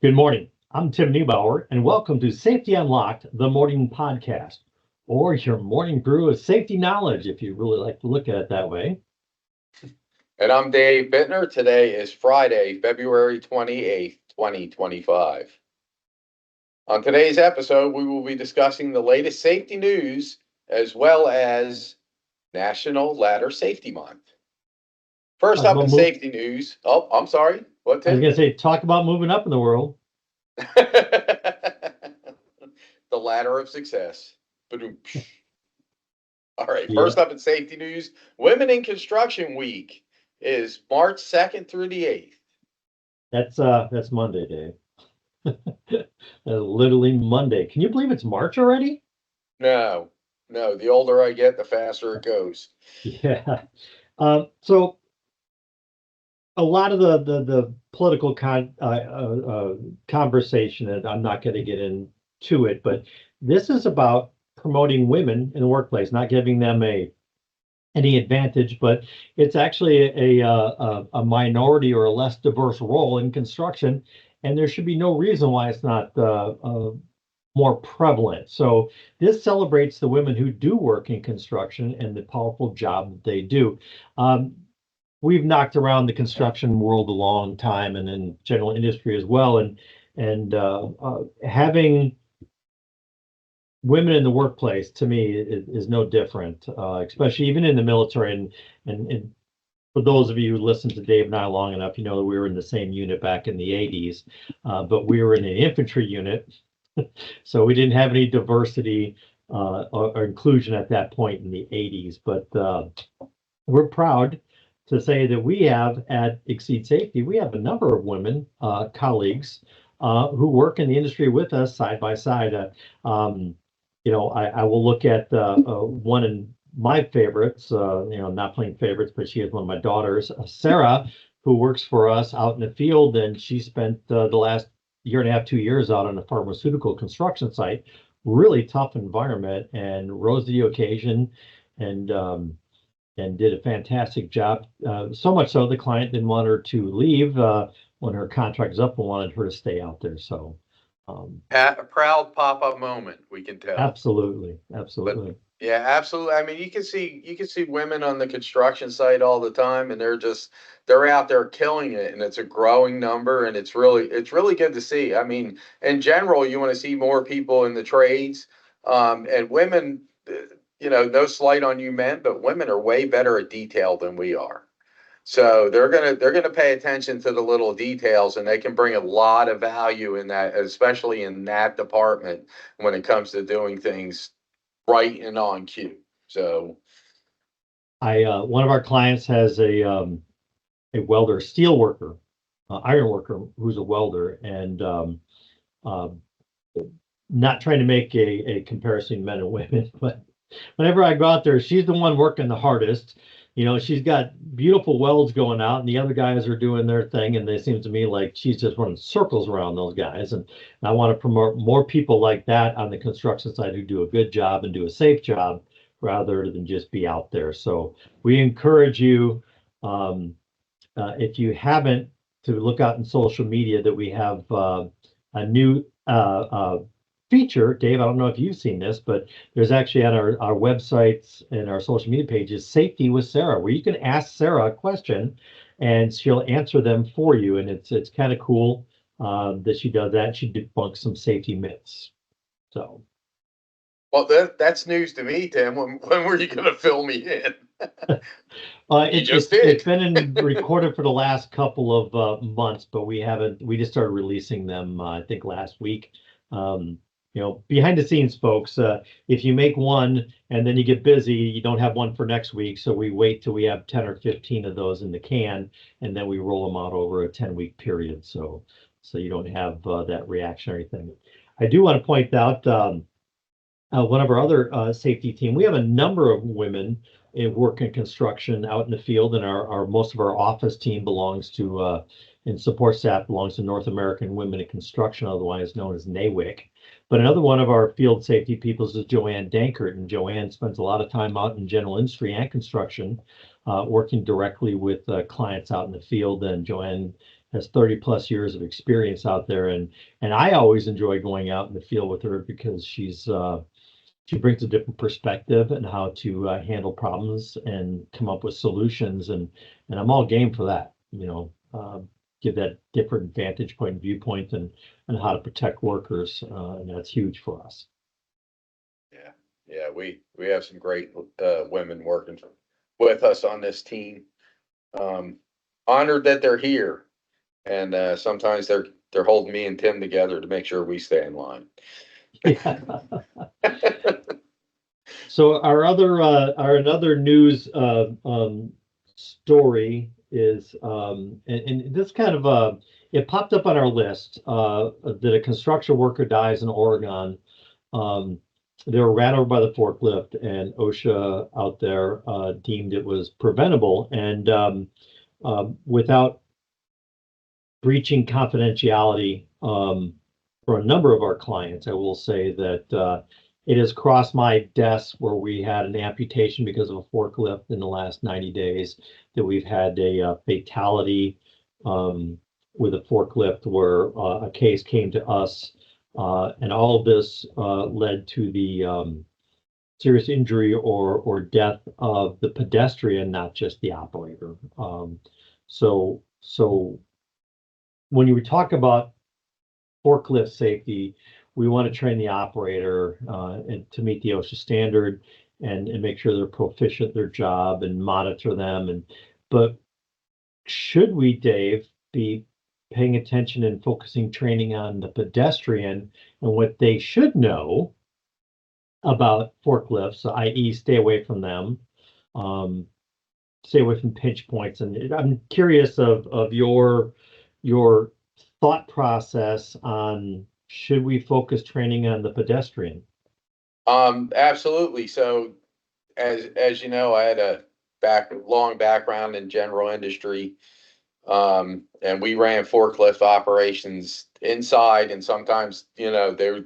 Good morning. I'm Tim Neubauer, and welcome to Safety Unlocked, the morning podcast, or your morning brew of safety knowledge, if you really like to look at it that way. And I'm Dave Bittner. Today is Friday, February 28th, 2025. On today's episode, we will be discussing the latest safety news as well as National Ladder Safety Month. First Talk up about in move. safety news. Oh, I'm sorry. What, I was Tim? going to say, talk about moving up in the world. The ladder of success. Ba-doom. All right. Yeah, First up in safety news, Women in Construction Week is March 2nd through the 8th. that's Monday, Dave. That's literally Monday. Can you believe it's March already? No, no. The older I get, the faster it goes. Yeah. So a lot of the political conversation, and I'm not going to get into it, but this is about promoting women in the workplace, not giving them any advantage, but it's actually a minority or a less diverse role in construction, and there should be no reason why it's not more prevalent. So this celebrates the women who do work in construction and the powerful job that they do. Um, we've knocked around the construction world a long time, and in general industry as well, and having women in the workplace to me is no different, especially even in the military. And for those of you who listen to Dave and I long enough, you know that we were in the same unit back in the 80s, but we were in an infantry unit, so we didn't have any diversity or inclusion at that point in the 80s. But we're proud to say that we have at Exceed Safety, we have a number of women colleagues who work in the industry with us side by side. I will look at one of my favorites, not playing favorites, but she is one of my daughters, Sarah, who works for us out in the field, and she spent the last year and a half, 2 years out on a pharmaceutical construction site, really tough environment, and rose to the occasion and did a fantastic job. So much so the client didn't want her to leave when her contract was up and wanted her to stay out there. So A proud pop-up moment, we can tell. absolutely, But absolutely. yeah, absolutely. I mean, you can see women on the construction site all the time, and they're out there killing it, and it's a growing number, and it's really good to see. I mean, in general, you want to see more people in the trades, and women. No slight on you men, but women are way better at detail than we are. So they're gonna pay attention to the little details, and they can bring a lot of value in that, especially in that department when it comes to doing things right and on cue. So I One of our clients has a welder, steel worker, iron worker who's a welder, and uh, not trying to make a comparison men and women, but whenever I go out there, she's the one working the hardest. She's got beautiful welds going out, and the other guys are doing their thing, and they seem to me like she's just running circles around those guys. And I want to promote more people like that on the construction side who do a good job and do a safe job rather than just be out there. So we encourage you, um, if you haven't, to look out in social media that we have a new feature. Dave, I don't know if you've seen this, but there's actually on our websites and our social media pages, Safety with Sarah, where you can ask Sarah a question and she'll answer them for you. And it's kind of cool that she does that. She debunks some safety myths. So well, that's news to me, Tim. When were you gonna fill me in? You just it's did. been recorded for the last couple of months, but we haven't. We just started releasing them, I think, last week. Um, behind the scenes, folks. If you make one and then you get busy, you don't have one for next week. So we wait till we have 10 or 15 of those in the can, and then we roll them out over a 10-week period. So you don't have that reactionary thing. I do want to point out. One of our other safety team, we have a number of women in work in construction out in the field, and our most of our office team belongs to and support staff belongs to North American Women in Construction, otherwise known as NAWIC. But another one of our field safety people is Joanne Dankert, and Joanne spends a lot of time out in general industry and construction, working directly with clients out in the field. And Joanne has 30 plus years of experience out there, and I always enjoy going out in the field with her because she brings a different perspective and how to handle problems and come up with solutions, and I'm all game for that. Give that different vantage point and viewpoint and how to protect workers, and that's huge for us. Yeah, yeah, we have some great women working with us on this team. Um, Honored that they're here, and sometimes they're holding me and Tim together to make sure we stay in line. Yeah. So our another news story is and this kind of it popped up on our list that a construction worker dies in Oregon. Um, they were ran over by the forklift, and OSHA out there deemed it was preventable, and without breaching confidentiality for a number of our clients, I will say that it has crossed my desk where we had an amputation because of a forklift in the last 90 days, that we've had a fatality with a forklift where a case came to us, and all of this led to the serious injury or death of the pedestrian, not just the operator. So when you talk about forklift safety, we want to train the operator and to meet the OSHA standard and make sure they're proficient at their job and monitor them. But should we, Dave, be paying attention and focusing training on the pedestrian and what they should know about forklifts, i.e., stay away from them, stay away from pinch points? And I'm curious of your thought process on, should we focus training on the pedestrian? Absolutely. So as you know, I had a long background in general industry. And we ran forklift operations inside, and sometimes, there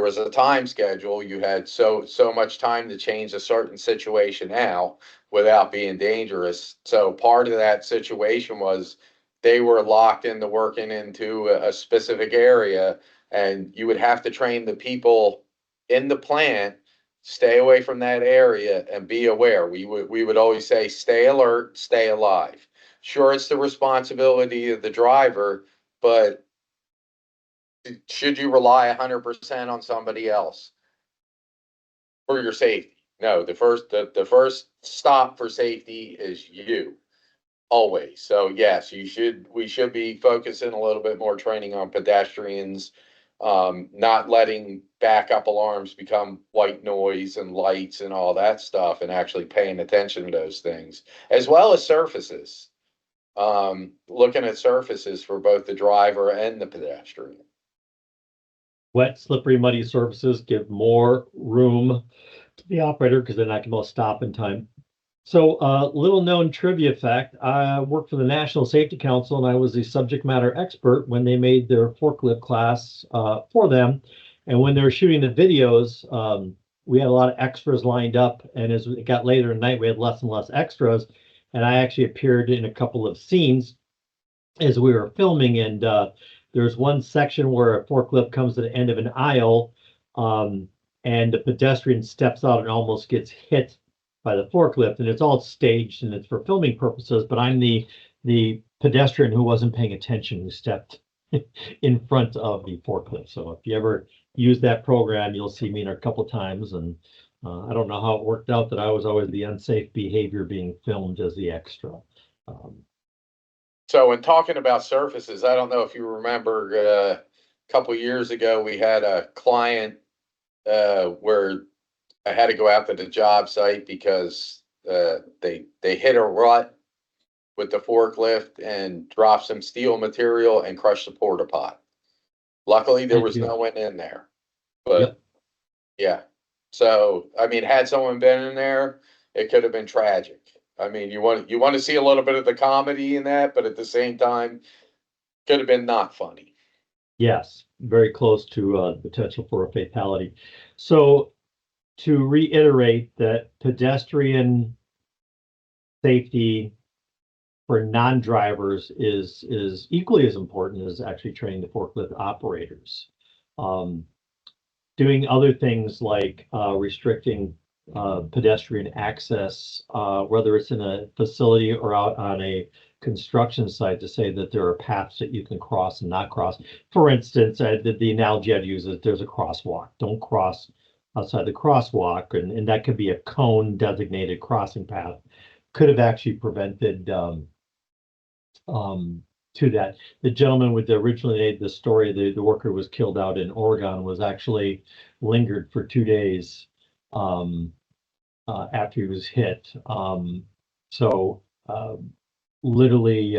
was a time schedule. You had so much time to change a certain situation out without being dangerous. So part of that situation was they were locked into working into a specific area, and you would have to train the people in the plant, stay away from that area and be aware. We would always say, stay alert, stay alive. Sure, it's the responsibility of the driver, but should you rely 100% on somebody else for your safety? No, the first stop for safety is you, always. So yes, we should be focusing a little bit more training on pedestrians, not letting backup alarms become white noise and lights and all that stuff, and actually paying attention to those things, as well as surfaces. Looking at surfaces for both the driver and the pedestrian. Wet, slippery, muddy surfaces give more room to the operator because they're not going to stop in time. So, little known trivia fact, I worked for the National Safety Council, and I was the subject matter expert when they made their forklift class for them. And when they were shooting the videos, we had a lot of extras lined up. And as it got later at night, we had less and less extras. And I actually appeared in a couple of scenes as we were filming. And there's one section where a forklift comes to the end of an aisle, and the pedestrian steps out and almost gets hit by the forklift, and it's all staged and it's for filming purposes, but I'm the pedestrian who wasn't paying attention, who stepped in front of the forklift. So if you ever use that program, you'll see me in a couple times, and I don't know how it worked out that I was always the unsafe behavior being filmed as the extra. So when talking about surfaces, I don't know if you remember, a couple years ago, we had a client where I had to go out to the job site because they hit a rut with the forklift and dropped some steel material and crushed the porta pot. Luckily, there was no one in there, but Yep. yeah. So I mean, had someone been in there, it could have been tragic. I mean, you want to see a little bit of the comedy in that, but at the same time, could have been not funny. Yes, very close to the potential for a fatality. So to reiterate that pedestrian safety for non-drivers is equally as important as actually training the forklift operators. Doing other things like restricting pedestrian access, whether it's in a facility or out on a construction site, to say that there are paths that you can cross and not cross. For instance, the analogy I'd use is there's a crosswalk. Don't cross outside the crosswalk, and that could be a cone designated crossing path. Could have actually prevented to that. The gentleman with the originally the story, the worker was killed out in Oregon, was actually lingered for 2 days after he was hit. So literally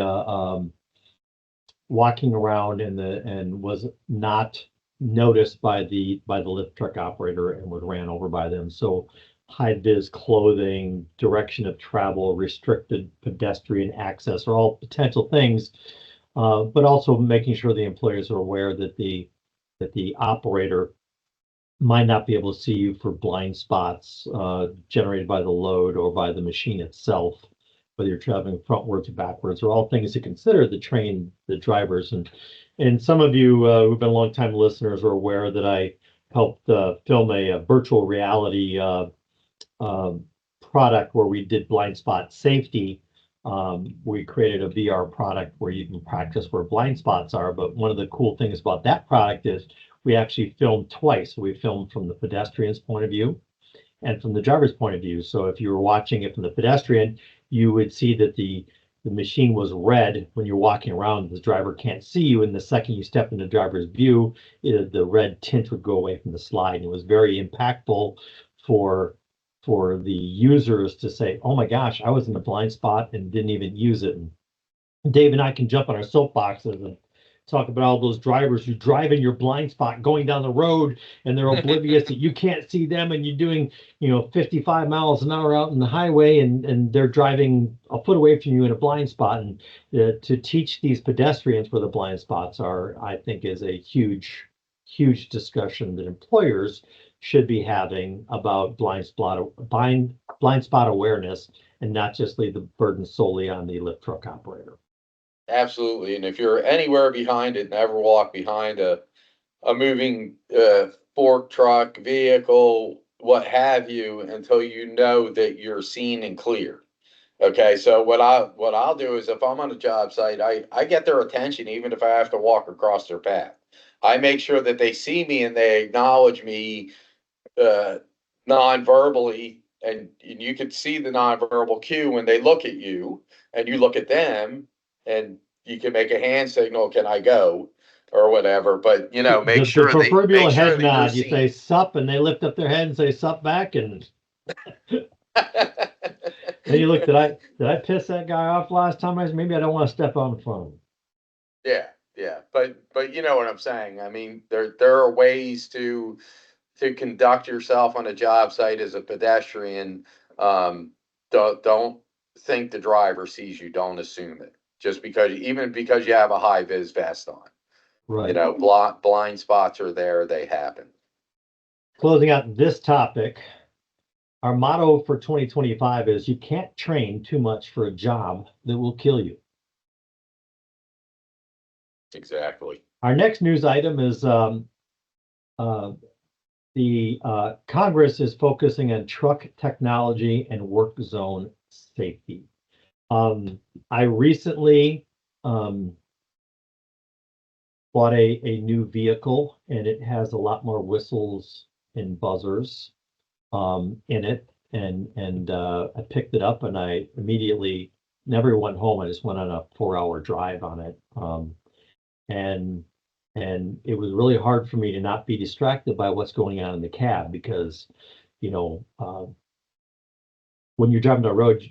walking around and was not noticed by the lift truck operator and was ran over by them. So high vis clothing, direction of travel, restricted pedestrian access are all potential things, but also making sure the employers are aware that the operator might not be able to see you for blind spots generated by the load or by the machine itself, whether you're traveling frontwards or backwards, are all things to consider to train the drivers. And some of you who've been long-time listeners are aware that I helped film a virtual reality product where we did blind spot safety. We created a VR product where you can practice where blind spots are. But one of the cool things about that product is we actually filmed twice. We filmed from the pedestrian's point of view and from the driver's point of view. So if you were watching it from the pedestrian, you would see that the machine was red when you're walking around. The driver can't see you, and the second you step into the driver's view, the red tint would go away from the slide. And it was very impactful for the users to say, oh my gosh, I was in a blind spot and didn't even use it. And Dave and I can jump on our soapboxes and talk about all those drivers who drive in your blind spot going down the road and they're oblivious that you can't see them, and you're doing 55 miles an hour out in the highway and they're driving a foot away from you in a blind spot. And to teach these pedestrians where the blind spots are, I think, is a huge discussion that employers should be having about blind spot awareness, and not just leave the burden solely on the lift truck operator. Absolutely. And if you're anywhere behind it, never walk behind a moving fork truck, vehicle, what have you, until you know that you're seen and clear. Okay, so what I'll do is, if I'm on a job site, I get their attention even if I have to walk across their path. I make sure that they see me and they acknowledge me non-verbally, and you can see the non-verbal cue when they look at you and you look at them, and you can make a hand signal, can I go, or whatever. But make sure the proverbial head that nod. You say sup, and they lift up their head and say sup back, and then you look. Did I piss that guy off last time? Maybe I don't want to step on the phone. Yeah, but you know what I'm saying. I mean, there are ways to conduct yourself on a job site as a pedestrian. Don't think the driver sees you. Don't assume it. Just because you have a high vis vest on. Right. Blind spots are there. They happen. Closing out this topic, our motto for 2025 is you can't train too much for a job that will kill you. Exactly. Our next news item is the Congress is focusing on truck technology and work zone safety. I recently bought a new vehicle, and it has a lot more whistles and buzzers in it. And I picked it up, and I immediately never went home. I just went on a 4-hour drive on it. And it was really hard for me to not be distracted by what's going on in the cab, because, when you're driving down the road,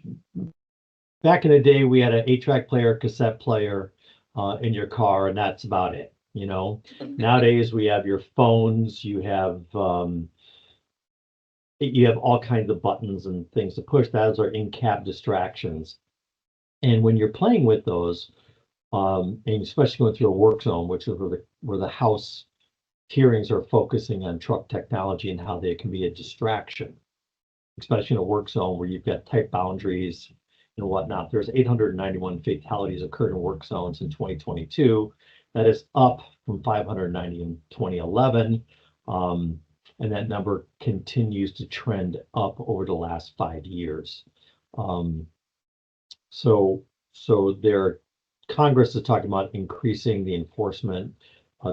back in the day, we had an 8-track player, cassette player in your car, and that's about it. Nowadays we have your phones, you have all kinds of buttons and things to push. Those are in-cab distractions. And when you're playing with those, and especially going through a work zone, which is where the House hearings are focusing on truck technology and how they can be a distraction, especially in a work zone where you've got tight boundaries, and whatnot. There's 891 fatalities occurred in work zones in 2022. That is up from 590 in 2011. And that number continues to trend up over the last 5 years. Um, so, Congress is talking about increasing the enforcement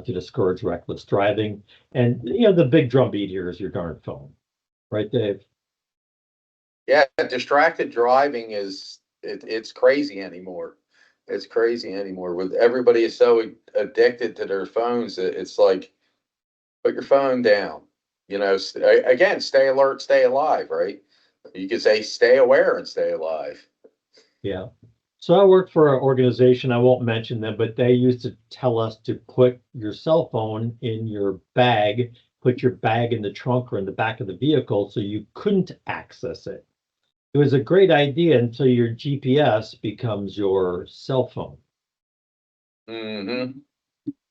to discourage reckless driving. And, the big drumbeat here is your darn phone, right, Dave? Yeah, distracted driving it's crazy anymore. It's crazy anymore. With everybody is so addicted to their phones, it's like put your phone down. Again, stay alert, stay alive, right? You could say stay aware and stay alive. Yeah. So I work for an organization, I won't mention them, but they used to tell us to put your cell phone in your bag, put your bag in the trunk or in the back of the vehicle so you couldn't access it. It was a great idea until your GPS becomes your cell phone Hmm.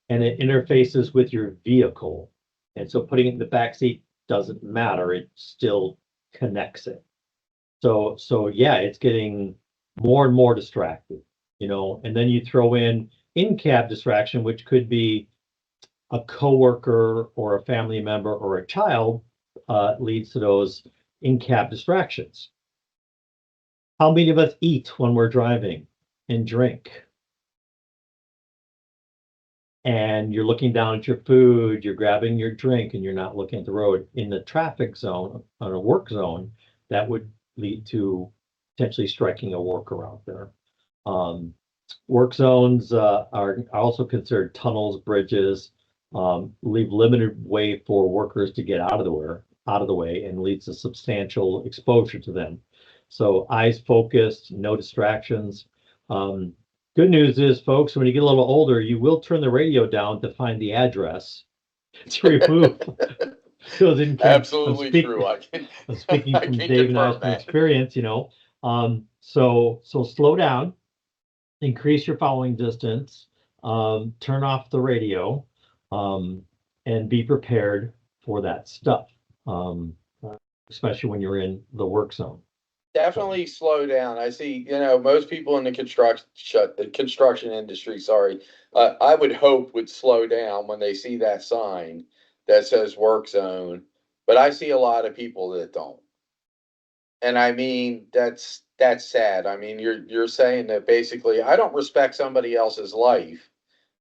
and it interfaces with your vehicle. And so putting it in the back seat doesn't matter, it still connects it. So yeah, it's getting more and more distracted, and then you throw in cab distraction, which could be a coworker or a family member or a child, leads to those in cab distractions. How many of us eat when we're driving and drink? And you're looking down at your food, you're grabbing your drink, and you're not looking at the road. In the traffic zone, on a work zone, that would lead to potentially striking a worker out there. Um, Work zones are also considered tunnels, bridges, leave limited way for workers to get out of the way, and leads to substantial exposure to them. So eyes focused, no distractions. Um, Good news is, folks, when you get a little older, you will turn the radio down to find the address to remove those in cab. Absolutely true. I'm speaking I from can Dave and I's confirm from that. experience. So slow down, increase your following distance, turn off the radio, um, and be prepared for that stuff, um, especially when you're in the work zone. So, Definitely slow down. I see, most people in the construction industry, sorry, I would hope would slow down when they see that sign that says work zone, but I see a lot of people that don't. And I mean, that's sad. I mean, you're saying that basically I don't respect somebody else's life,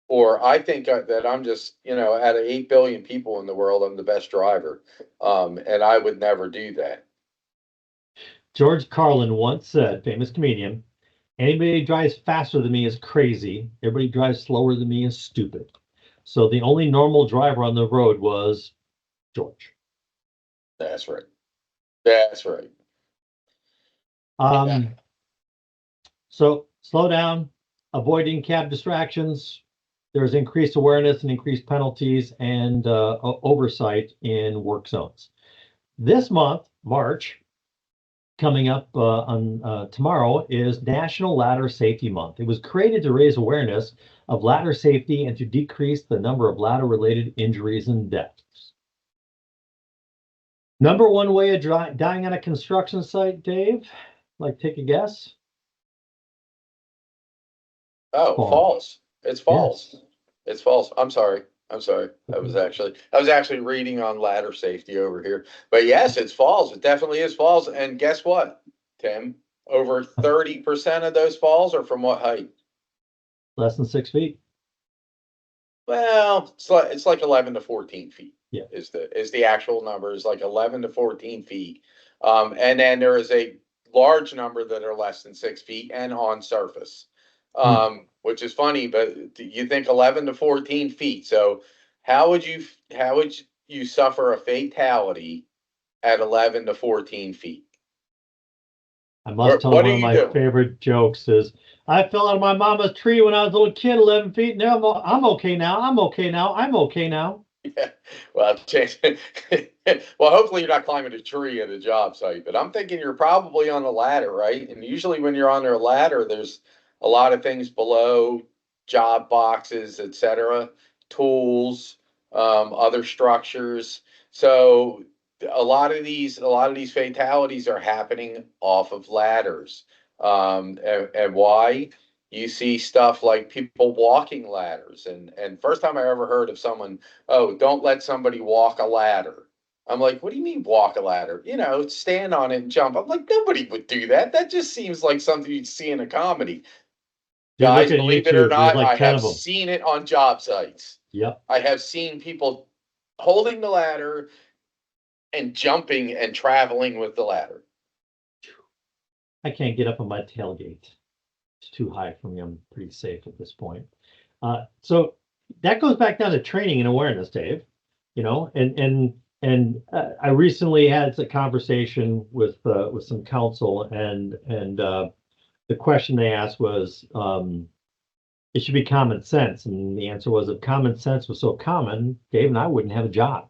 or I think that I'm just, out of 8 billion people in the world, I'm the best driver. And I would never do that. George Carlin once said, famous comedian, anybody who drives faster than me is crazy. Everybody who drives slower than me is stupid. So the only normal driver on the road was George. That's right. That's right. Yeah. Um, so slow down, avoiding cab distractions. There's increased awareness and increased penalties and oversight in work zones. This month, March, coming up on tomorrow, is National Ladder Safety Month. It was created to raise awareness of ladder safety and to decrease the number of ladder-related injuries and deaths. Number one way of dying on a construction site, Dave? Like, take a guess? Oh, Fall. false. It's Yes. false. It's false. I'm sorry. I'm sorry. I was actually reading on ladder safety over here. But yes, it's falls. It definitely is falls. And guess what, Tim? Over 30% of those falls are from what height? Less than 6 feet. Well, it's like 11 to 14 feet Yeah. is the actual number, is like 11 to 14 feet. And then there is a large number that are less than 6 feet and on surface. Hmm. Which is funny, but you think 11 to 14 feet. So how would you suffer a fatality at 11 to 14 feet? I must What tell what do one of you my do? favorite jokes is I fell out of my mama's tree when I was a little kid, 11 feet. Now I'm okay now. I'm okay now. I'm okay now. Yeah. Well, well, hopefully you're not climbing a tree at a job site, but I'm thinking you're probably on a ladder, right? And usually when you're on a ladder, there's a lot of things below, job boxes, etc., tools, other structures. So a lot of these fatalities are happening off of ladders. And why? You see stuff like people walking ladders, and first time I ever heard of someone, oh, don't let somebody walk a ladder. I'm like, what do you mean walk a ladder? You know, stand on it and jump. I'm like, nobody would do that. That just seems like something you'd see in a comedy. Dude, look Guys, at believe it or YouTube. There's not, like I 10 have of them. seen it on job sites. Yep. I have seen people holding the ladder and jumping and traveling with the ladder. I can't get up on my tailgate. It's too high for me. I'm pretty safe at this point. So that goes back down to training and awareness, Dave. You know, I recently had a conversation with some counsel, and the question they asked was, it should be common sense, and the answer was, if common sense was so common, Dave and I wouldn't have a job.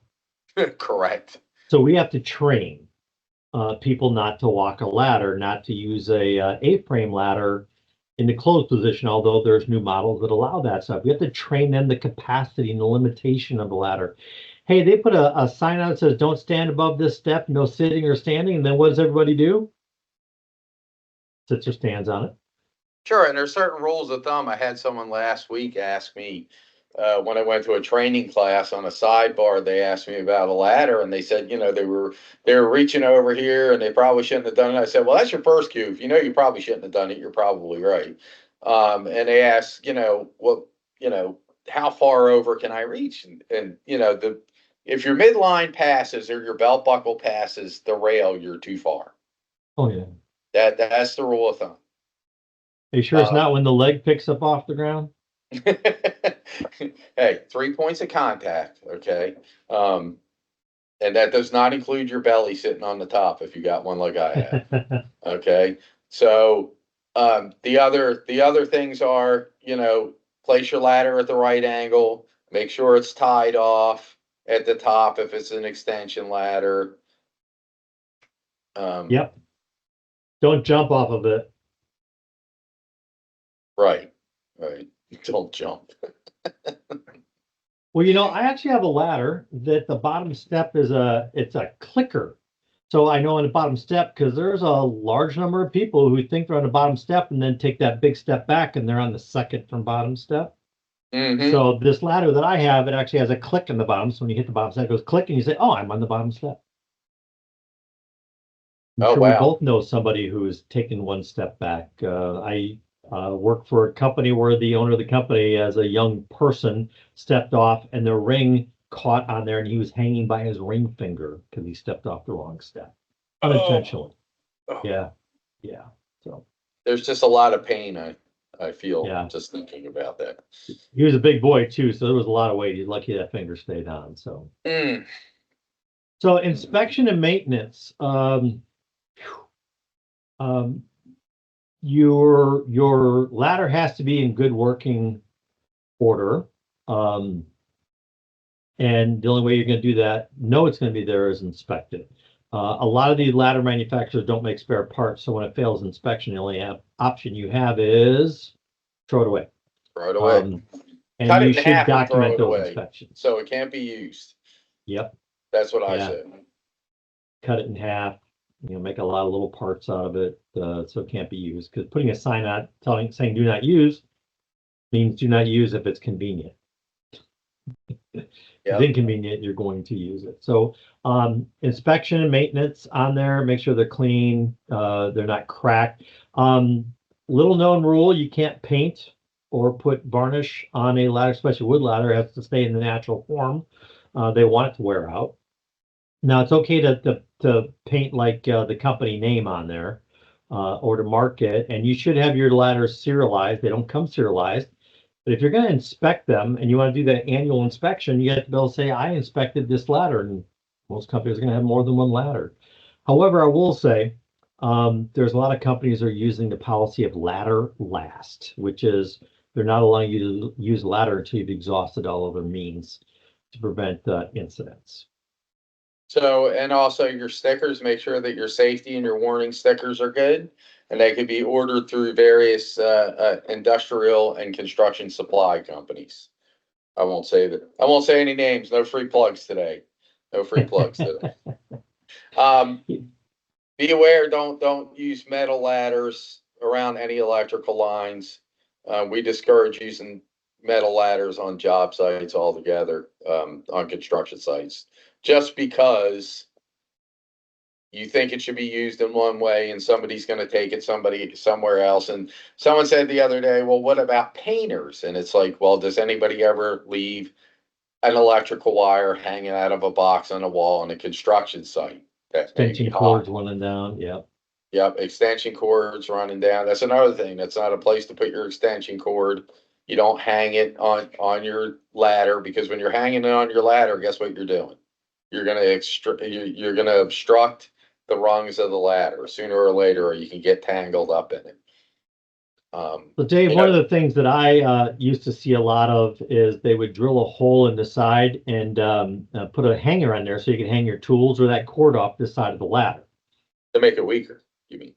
Correct. So we have to train people not to walk a ladder, not to use a A-frame ladder in the closed position, although there's new models that allow that stuff. We have to train them the capacity and the limitation of the ladder. Hey, they put a sign out that says, don't stand above this step, no sitting or standing. And then what does everybody do? Sits or stands on it. Sure, and there's certain rules of thumb. I had someone last week ask me when I went to a training class on a sidebar. They asked me about a ladder, and they said, you know, they were reaching over here, and they probably shouldn't have done it. I said, well, that's your first cue. If you know you probably shouldn't have done it, you're probably right. And they asked, you know, what, you know, how far over can I reach? And you know, if your midline passes or your belt buckle passes the rail, you're too far. Oh yeah. That's the rule of thumb. Are you sure it's not when the leg picks up off the ground? Hey, 3 points of contact, okay? And that does not include your belly sitting on the top if you got one like I have. Okay. So the other things are, you know, place your ladder at the right angle, make sure it's tied off at the top if it's an extension ladder. Yep. Don't jump off of it. Right. Don't jump. Well, you know, I actually have a ladder that the bottom step is it's a clicker. So I know on the bottom step, because there's a large number of people who think they're on the bottom step and then take that big step back and they're on the second from bottom step. Mm-hmm. So this ladder that I have, it actually has a click in the bottom. So when you hit the bottom step, it goes click and you say, oh, I'm on the bottom step. I'm sure wow. we both know somebody who's taken one step back. I work for a company where the owner of the company, as a young person, stepped off and the ring caught on there and he was hanging by his ring finger because he stepped off the wrong step unintentionally. Oh. Yeah. So there's just a lot of pain I feel just thinking about that. He was a big boy too, so there was a lot of weight. He's lucky that finger stayed on. So So inspection and maintenance. Your ladder has to be in good working order. And the only way you're going to do that, know it's going to be there, is inspect it. A lot of these ladder manufacturers don't make spare parts, so when it fails inspection, the only option you have is throw it away. Throw it away. And Cut you it in should half and throw document it those away, inspections. so it can't be used. Yep. That's what I said. Cut it in half. You know, make a lot of little parts out of it, so it can't be used. Because putting a sign out saying "do not use" means do not use if it's convenient. If it's inconvenient, you're going to use it. So inspection and maintenance on there, make sure they're clean, they're not cracked. Little known rule, you can't paint or put varnish on a ladder, especially wood ladder. It has to stay in the natural form. They want it to wear out. Now it's okay to paint like the company name on there or to mark it, and you should have your ladders serialized. They don't come serialized. But if you're going to inspect them and you want to do that annual inspection, you have to be able to say, I inspected this ladder, and most companies are going to have more than one ladder. However, I will say there's a lot of companies that are using the policy of ladder last, which is they're not allowing you to use ladder until you've exhausted all other means to prevent incidents. So, and also your stickers, make sure that your safety and your warning stickers are good. And they could be ordered through various industrial and construction supply companies. I won't say any names. No free plugs today. No free plugs today. Be aware. Don't use metal ladders. around any electrical lines. We discourage using metal ladders on job sites altogether, on construction sites, just because you think it should be used in one way and somebody's going to take it somewhere else. And someone said the other day, well, what about painters? And it's like, well, does anybody ever leave an electrical wire hanging out of a box on a wall on a construction site? That may be Extension hot. cords running down. Yep. Yep, extension cords running down. That's another thing. That's not a place to put your extension cord. You don't hang it on your ladder, because when you're hanging it on your ladder, guess what you're doing? You're gonna obstruct the rungs of the ladder sooner or later, or you can get tangled up in it. So Dave, You one of know, the things that I used to see a lot of is they would drill a hole in the side and put a hanger on there so you can hang your tools or that cord off this side of the ladder. to make it weaker, you mean?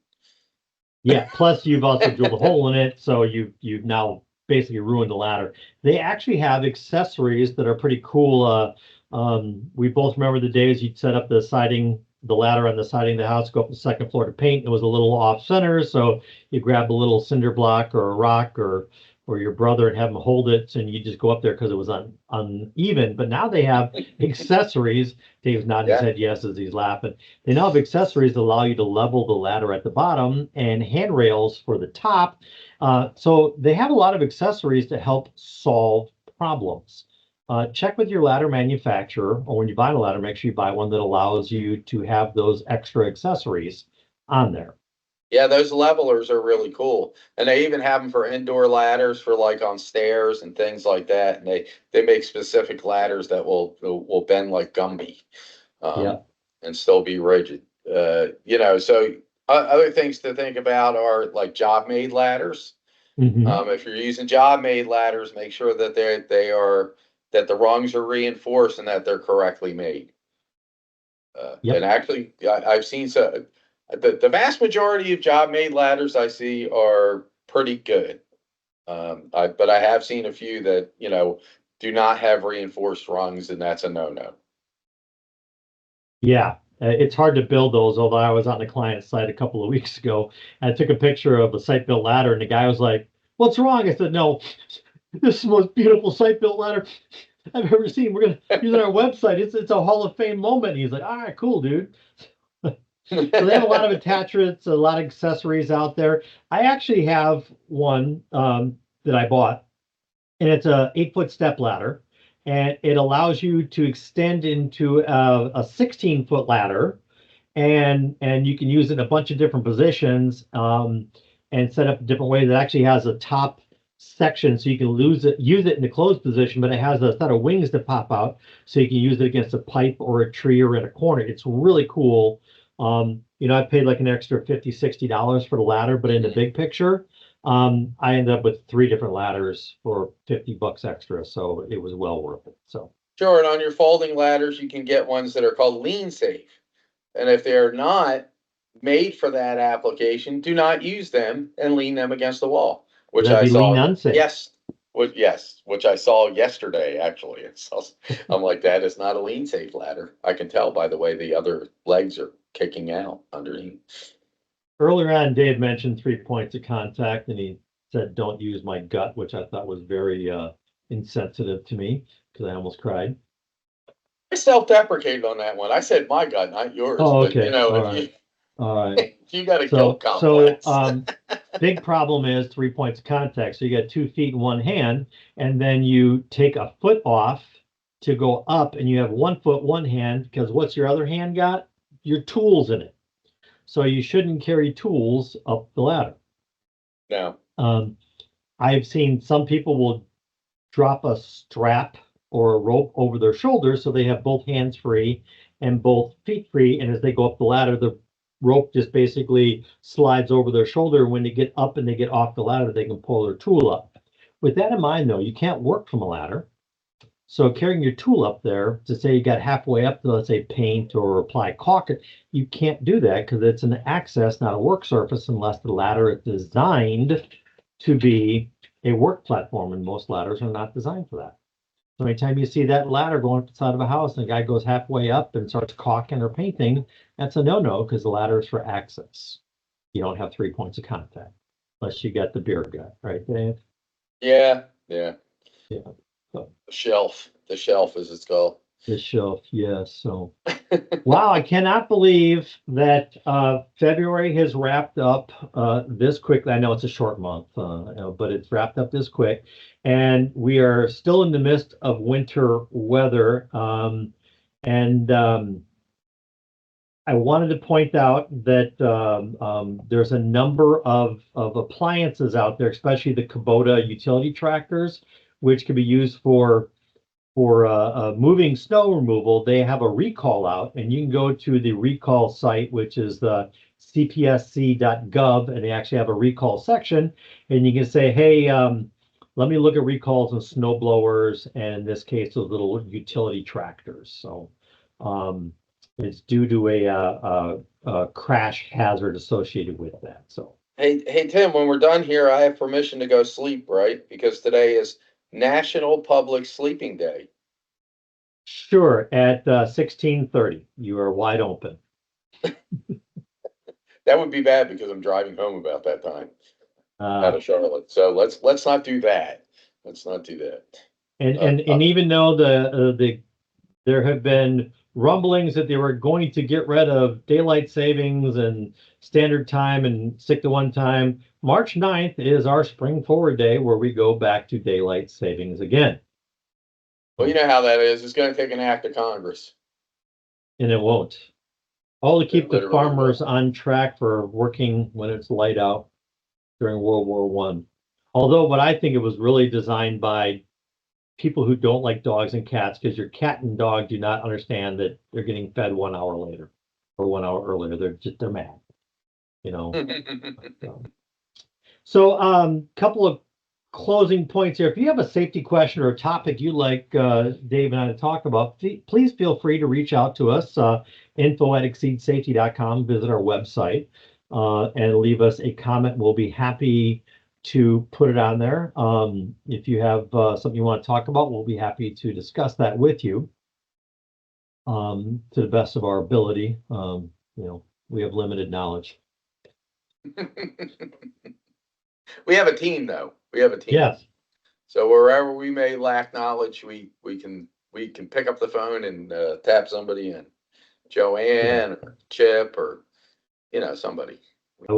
Yeah. Plus, you've also drilled a hole in it, so you've now basically ruined the ladder. They actually have accessories that are pretty cool. We both remember the days you'd set up the ladder on the siding of the house, go up the second floor to paint. It was a little off center, so you grab a little cinder block or a rock or your brother and have him hold it, and you just go up there because it was uneven. But now they have accessories. Dave's nodding his Yeah. head yes as he's laughing. They now have accessories that allow you to level the ladder at the bottom and handrails for the top. So they have a lot of accessories to help solve problems. Check with your ladder manufacturer, or when you buy a ladder, make sure you buy one that allows you to have those extra accessories on there. Yeah, those levelers are really cool, and they even have them for indoor ladders for like on stairs and things like that. And they make specific ladders that will bend like Gumby, Yeah. and still be rigid. So other things to think about are like job made ladders. Mhm. If you're using job made ladders, make sure that that the rungs are reinforced and that they're correctly made. Yep. And actually, I've seen the vast majority of job made ladders I see are pretty good. But I have seen a few that, do not have reinforced rungs, and that's a no-no. Yeah. It's hard to build those, although I was on the client site a couple of weeks ago. And I took a picture of a site built ladder, and the guy was like, "What's wrong?" I said, "No, this is the most beautiful site built ladder I've ever seen. We're gonna use it on our website. It's a Hall of Fame moment." And he's like, "All right, cool, dude." So they have a lot of attachments, a lot of accessories out there. I actually have one that I bought, and it's a 8-foot step ladder, and it allows you to extend into a 16-foot ladder, and you can use it in a bunch of different positions, and set up a different way. That actually has a top section, so you can use it in the closed position, but it has a set of wings that pop out, so you can use it against a pipe or a tree or in a corner. It's really cool. I paid like an extra $50-$60 for the ladder, but in the big picture, I ended up with 3 different ladders for $50 extra, so it was well worth it. So Sure, and on your folding ladders, you can get ones that are called lean safe. And if they're not made for that application, do not use them and lean them against the wall, which that'd I be lean saw. unsafe. Yes, which I saw yesterday, actually. I'm like, that is not a lean safe ladder. I can tell by the way the other legs are kicking out underneath. Earlier on, Dave mentioned 3 points of contact, and he said, "Don't use my gut," which I thought was very insensitive to me because I almost cried. I self-deprecated on that one. I said my God, not yours. Oh, But okay. All right. All right. if you got a So, guilt complex. big problem is 3 points of contact. So you got 2 feet in one hand, and then you take a foot off to go up, and you have 1 foot, one hand, because what's your other hand got? Your tools in it. So you shouldn't carry tools up the ladder. No. I've seen some people will drop a strap or a rope over their shoulders so they have both hands free and both feet free. And as they go up the ladder, the rope just basically slides over their shoulder. When they get up and they get off the ladder, they can pull their tool up. With that in mind, though, you can't work from a ladder. So carrying your tool up there to say you got halfway up to, let's say, paint or apply caulk, you can't do that because it's an access, not a work surface, unless the ladder is designed to be a work platform, and most ladders are not designed for that. So anytime you see that ladder going up the side of a house and the guy goes halfway up and starts caulking or painting, that's a no-no because the ladder is for access. You don't have 3 points of contact. unless you got the beer gut, right, Dave? Yeah. Yeah. So The shelf as it's called. the shelf, yes. So, wow, I cannot believe that February has wrapped up this quickly. I know it's a short month, but it's wrapped up this quick, and we are still in the midst of winter weather. And I wanted to point out that there's a number of appliances out there, especially the Kubota utility tractors, which can be used for moving snow removal. They have a recall out, and you can go to the recall site, which is the cpsc.gov, and they actually have a recall section, and you can say, hey, let me look at recalls of snow blowers, and in this case, those little utility tractors. So it's due to a crash hazard associated with that. So Hey Tim, when we're done here, I have permission to go sleep, right? Because today is National Public Sleeping Day. sure, at 16:30, you are wide open. That would be bad because I'm driving home about that time out Uh, of Charlotte. So let's not do that. Let's not do that. and even though there have been rumblings that they were going to get rid of daylight savings and standard time and stick to one time, March 9th is our spring forward day where we go back to daylight savings again. Well, you know how that is. It's going to take an act of Congress. And it won't. All to keep the literally farmers on track for working when it's light out during World War I. Although what I think it was really designed by people who don't like dogs and cats, because your cat and dog do not understand that they're getting fed 1 hour later or 1 hour earlier. They're mad, you know. So, couple of closing points here. If you have a safety question or a topic you'd like Dave and I to talk about, please feel free to reach out to us, info@exceedsafety.com, visit our website, and leave us a comment. We'll be happy to put it on there. If you have something you want to talk about, we'll be happy to discuss that with you to the best of our ability. We have limited knowledge. We have a team, though. We have a team. Yes. So wherever we may lack knowledge, we can pick up the phone and tap somebody in. Joanne or Chip or somebody. We have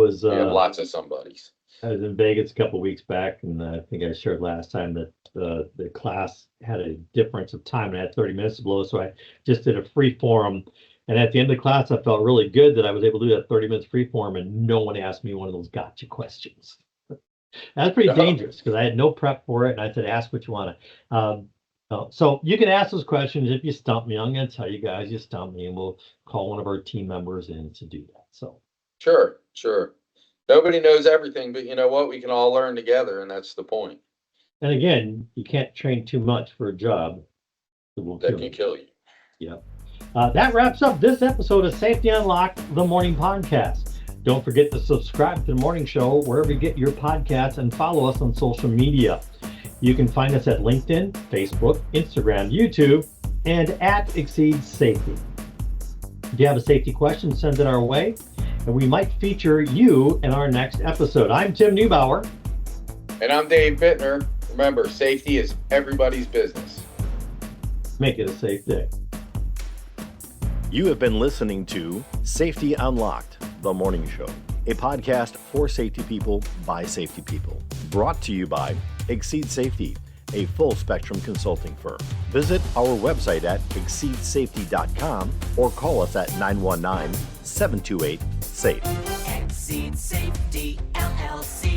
lots of somebodies. I was in Vegas a couple of weeks back, and I think I shared last time that the class had a difference of time, and I had 30 minutes to blow, so I just did a free form. And at the end of the class, I felt really good that I was able to do that 30 minutes free form, and no one asked me one of those gotcha questions. That's pretty dangerous because I had no prep for it, and I said, ask what you want to. So you can ask those questions. If you stump me, I'm going to tell you guys, you stump me, and we'll call one of our team members in to do that. So Sure. Nobody knows everything, but you know what? We can all learn together, and that's the point. And again, you can't train too much for a job that can kill you. Yeah. That wraps up this episode of Safety Unlocked, the morning podcast. Don't forget to subscribe to the morning show wherever you get your podcasts and follow us on social media. You can find us at LinkedIn, Facebook, Instagram, YouTube, and at Exceeds Safety. If you have a safety question, send it our way, and we might feature you in our next episode. I'm Tim Neubauer. And I'm Dave Bittner. Remember, safety is everybody's business. Make it a safe day. You have been listening to Safety Unlocked, the morning show, a podcast for safety people by safety people, brought to you by Exceed Safety, a full spectrum consulting firm. Visit our website at exceedsafety.com or call us at 919-728-SAFE. Exceed Safety LLC.